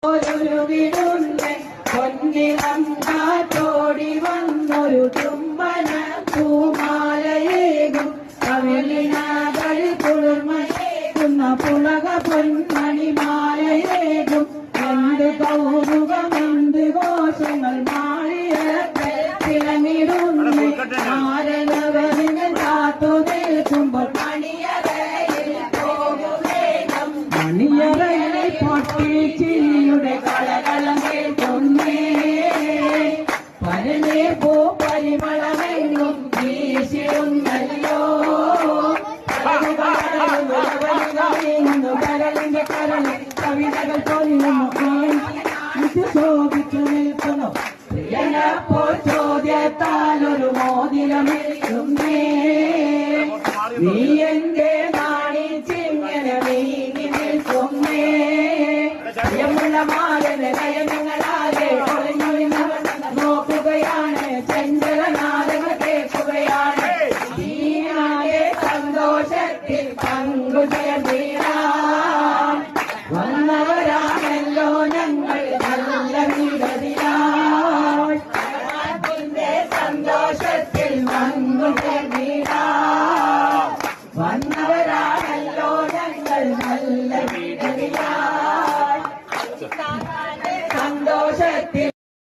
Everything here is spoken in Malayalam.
ഒരു വിടുന്ന് പൊന്നിളം കാറ്റോടി വന്നൊരു ചുംബന പൂമാലയേകും കവിളിനാകൾ കുളിർമയേകുന്ന പുളക പൊന്മണിമാലയേകും എന്ത് കൗതുകം എന്ത് ഘോഷങ്ങൾ മാറിയത്തെ തിളങ്ങിടുന്നു ആരനവരികൾ കാത്തു നിൽക്കുമ്പോൾ മണിയറയിലെ പൊട്ടിച്ചിരിയുടെ കളകളം കേൾക്കുന്നേ പരനേ പോ പരിമളമെങ്ങും വീശിടുന്നല്ലോ കരളിന്റെ കരളെ കവിതകൾ തോന്നുന്നു ശോഭിച്ചു നിൽക്കുന്നു പ്രിയനപ്പോ ചോദ്യത്താലൊരു മോതിരമേൽക്കുന്നേ നീ എന്റെ നാണിച്ചിങ്ങനെ നീങ്ങി നിൽക്കുന്നേ പ്രിയമുള്ള മാലന് നയനങ്ങളാകെ നോക്കുകയാണ് ചഞ്ചലനാദങ്ങൾ കേൾക്കുകയാണ് നീയാകെ സന്തോഷത്തിൽ പങ്കുചേർന്നിടാൻ വന്നവരാണല്ലോ ഞങ്ങൾ നല്ല വിടതിയായി സന്തോഷത്തിൽ പങ്കുചേർന്നിടാൻ